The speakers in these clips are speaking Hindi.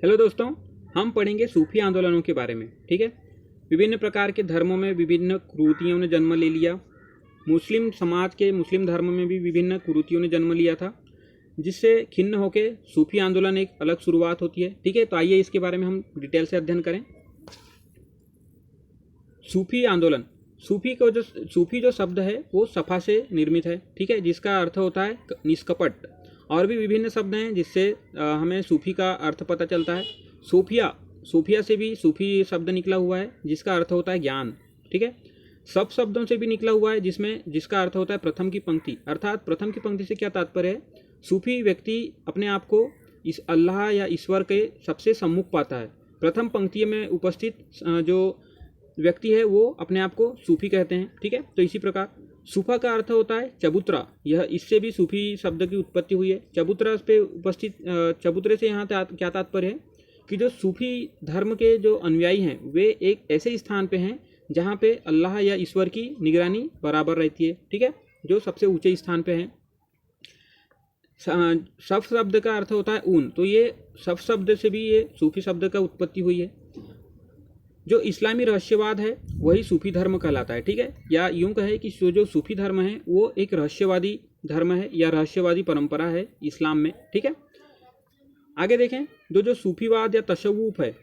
हेलो दोस्तों, हम पढ़ेंगे सूफी आंदोलनों के बारे में। ठीक है। विभिन्न प्रकार के धर्मों में विभिन्न कुरीतियों ने जन्म ले लिया। मुस्लिम समाज के मुस्लिम धर्म में भी विभिन्न कुरीतियों ने जन्म लिया था, जिससे खिन्न होकर सूफी आंदोलन एक अलग शुरुआत होती है। ठीक है, तो आइए इसके बारे में हम डिटेल से अध्ययन करें। सूफी आंदोलन, सूफी जो शब्द है वो सफ़ा से निर्मित है। ठीक है, जिसका अर्थ होता है निष्कपट। और भी विभिन्न शब्द हैं जिससे हमें सूफी का अर्थ पता चलता है। सूफिया से भी सूफी शब्द निकला हुआ है, जिसका अर्थ होता है ज्ञान। ठीक है, सब शब्दों से भी निकला हुआ है, जिसका अर्थ होता है प्रथम की पंक्ति। अर्थात प्रथम की पंक्ति से क्या तात्पर्य है? सूफी व्यक्ति अपने आप को इस अल्लाह या ईश्वर के सबसे सम्मुख पाता है। प्रथम पंक्ति में उपस्थित जो व्यक्ति है वो अपने आप को सूफी कहते हैं। ठीक है, तो इसी प्रकार सूफा का अर्थ होता है चबूतरा। यह इससे भी सूफी शब्द की उत्पत्ति हुई है। चबूतरा पे उपस्थित चबूतरे से यहाँ क्या तात्पर्य है कि जो सूफी धर्म के जो अनुयायी हैं वे एक ऐसे स्थान पे हैं जहाँ पे अल्लाह या ईश्वर की निगरानी बराबर रहती है। ठीक है, जो सबसे ऊंचे स्थान पे हैं। सफ शब्द का अर्थ होता है ऊन, तो ये सफ शब्द से भी ये सूफी शब्द का उत्पत्ति हुई है। जो इस्लामी रहस्यवाद है वही सूफी धर्म कहलाता है। ठीक है, या यूं कहे कि जो सूफी धर्म है वो एक रहस्यवादी धर्म है या रहस्यवादी परंपरा है इस्लाम में। ठीक है, आगे देखें। जो सूफीवाद या तशव्वुफ है,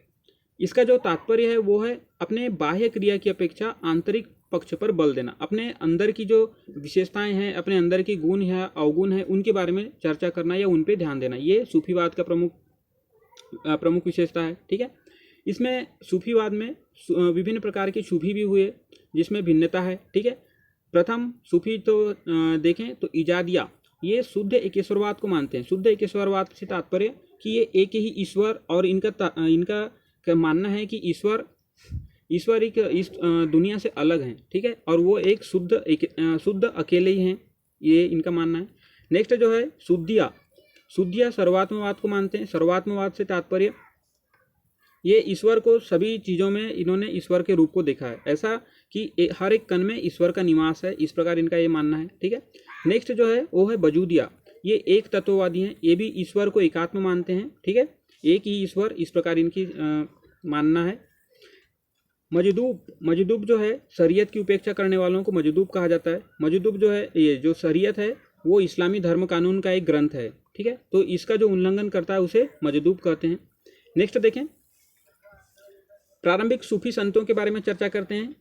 इसका जो तात्पर्य है वो है अपने बाह्य क्रिया की अपेक्षा आंतरिक पक्ष पर बल देना। अपने अंदर की जो विशेषताएं हैं, अपने अंदर की गुण या अवगुण है, उनके बारे में चर्चा करना या उन पर ध्यान देना, ये सूफीवाद का प्रमुख विशेषता है। ठीक है, इसमें सूफीवाद में विभिन्न प्रकार के सूफी भी हुए जिसमें भिन्नता है। ठीक है, प्रथम सूफी तो देखें तो इजादिया, ये शुद्ध एकेश्वरवाद को मानते हैं। शुद्ध एकेश्वरवाद से तात्पर्य कि ये एक ही ईश्वर, और इनका मानना है कि ईश्वर एक इस दुनिया से अलग हैं। ठीक है, और वो एक शुद्ध अकेले ही हैं, ये इनका मानना है। नेक्स्ट जो है शुद्धिया सर्वात्मवाद को मानते हैं। सर्वात्मवाद से तात्पर्य ये ईश्वर को सभी चीज़ों में इन्होंने ईश्वर के रूप को देखा है, ऐसा कि हर एक कण में ईश्वर का निवास है, इस प्रकार इनका ये मानना है। ठीक है, नेक्स्ट जो है वो है वजूदिया, ये एक तत्ववादी हैं, ये भी ईश्वर को एकात्म मानते हैं। ठीक है, एक ही ईश्वर, इस प्रकार इनकी मानना है। मजदूब जो है शरीयत की उपेक्षा करने वालों को मजदूब कहा जाता है। मजदूब जो है, ये जो शरीयत है वो इस्लामी धर्म कानून का एक ग्रंथ है। ठीक है, तो इसका जो उल्लंघन करता है उसे मजदूब कहते हैं। नेक्स्ट देखें, प्रारंभिक सूफी संतों के बारे में चर्चा करते हैं,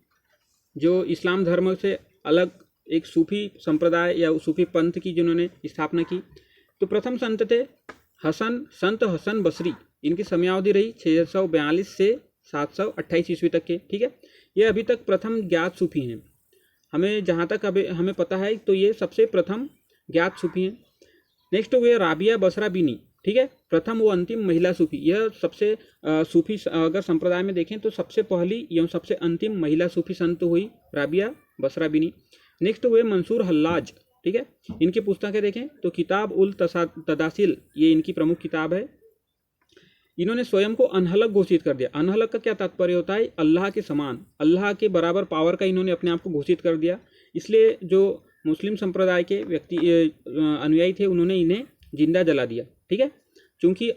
जो इस्लाम धर्म से अलग एक सूफी संप्रदाय या सूफी पंथ की जिन्होंने स्थापना की। तो प्रथम संत थे संत हसन बसरी। इनकी समयावधि रही 642 से 728 ईस्वी तक के। ठीक है, ये अभी तक प्रथम ज्ञात सूफी हैं। हमें जहाँ तक अभी हमें पता है तो ये सबसे प्रथम ज्ञात सूफी हैं। नेक्स्ट हुए राबिया बसरा बीनी। ठीक है, प्रथम वो अंतिम महिला सूफी। यह सबसे सूफी अगर संप्रदाय में देखें तो सबसे पहली एवं सबसे अंतिम महिला सूफी संत हुई राबिया बसरा बीनी। नेक्स्ट हुए मंसूर हल्लाज। ठीक है, इनकी पुस्तकें देखें तो किताब उल तदासिल, ये इनकी प्रमुख किताब है। इन्होंने स्वयं को अनहलक घोषित कर दिया। अनहलक का क्या तात्पर्य होता है? अल्लाह के समान, अल्लाह के बराबर पावर का इन्होंने अपने आप को घोषित कर दिया। इसलिए जो मुस्लिम संप्रदाय के व्यक्ति अनुयायी थे उन्होंने इन्हें जिंदा जला दिया। ठीक है, क्योंकि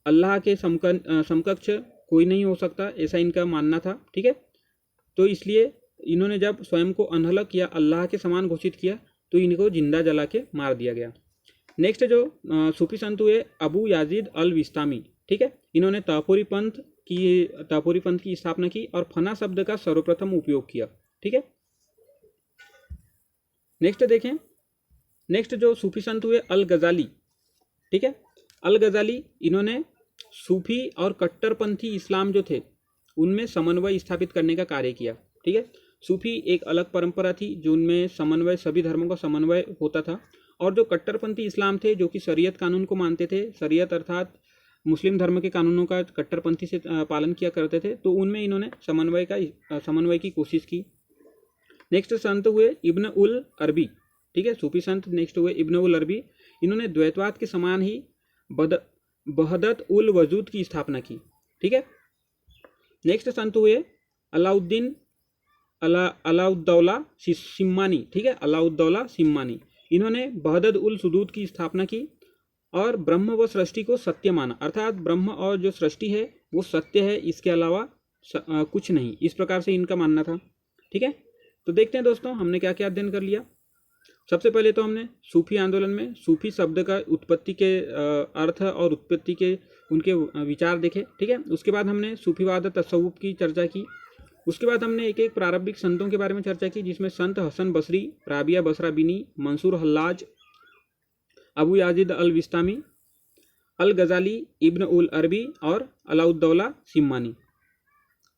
अल्लाह के समकक्ष कोई नहीं हो सकता, ऐसा इनका मानना था। ठीक है, तो इसलिए इन्होंने जब स्वयं को अनहलक या अल्लाह के समान घोषित किया तो इनको जिंदा जला के मार दिया गया। नेक्स्ट जो सूफी संत हुए अबू याजिद अल विस्तामी। ठीक है, इन्होंने तापुरी पंथ की स्थापना की और फना शब्द का सर्वप्रथम उपयोग किया। ठीक है, नेक्स्ट देखें। नेक्स्ट जो सूफी संत हुए अल गजाली। ठीक है, अल गजाली, इन्होंने सूफी और कट्टरपंथी इस्लाम जो थे उनमें समन्वय स्थापित करने का कार्य किया। ठीक है, सूफी एक अलग परंपरा थी जो उनमें समन्वय, सभी धर्मों का समन्वय होता था। और जो कट्टरपंथी इस्लाम थे जो कि शरीयत कानून को मानते थे, शरीयत अर्थात मुस्लिम धर्म के कानूनों का कट्टरपंथी से पालन किया करते थे, तो उनमें इन्होंने समन्वय की कोशिश की। नेक्स्ट संत हुए इब्न उल अरबी। ठीक है, सूफी संत नेक्स्ट हुए इब्न उल अरबी। इन्होंने द्वैतवाद के समान ही बहदत उल वजूद की स्थापना की। ठीक है, नेक्स्ट संत हुए अलाउद्दौला सिम्मानी। ठीक है, अलाउद्दौला सिम्मानी, इन्होंने बहदत उल सुदूद की स्थापना की और ब्रह्म व सृष्टि को सत्य माना, अर्थात ब्रह्म और जो सृष्टि है वो सत्य है, इसके अलावा कुछ नहीं, इस प्रकार से इनका मानना था। ठीक है, तो देखते हैं दोस्तों हमने क्या क्या अध्ययन कर लिया। सबसे पहले तो हमने सूफी आंदोलन में सूफी शब्द का उत्पत्ति के अर्थ और उत्पत्ति के उनके विचार देखे। ठीक है, उसके बाद हमने सूफीवाद तसव्वुफ की चर्चा की। उसके बाद हमने एक एक प्रारंभिक संतों के बारे में चर्चा की, जिसमें संत हसन बसरी, राबिया बसराबिनी, मंसूर हल्लाज, अबू याजिद अल विस्तामी, अल गजाली, इब्न उल अरबी और अलाउद्दौला सिम्मानी।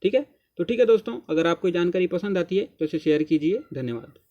ठीक है, तो ठीक है दोस्तों, अगर आपको जानकारी पसंद आती है तो इसे शेयर कीजिए। धन्यवाद।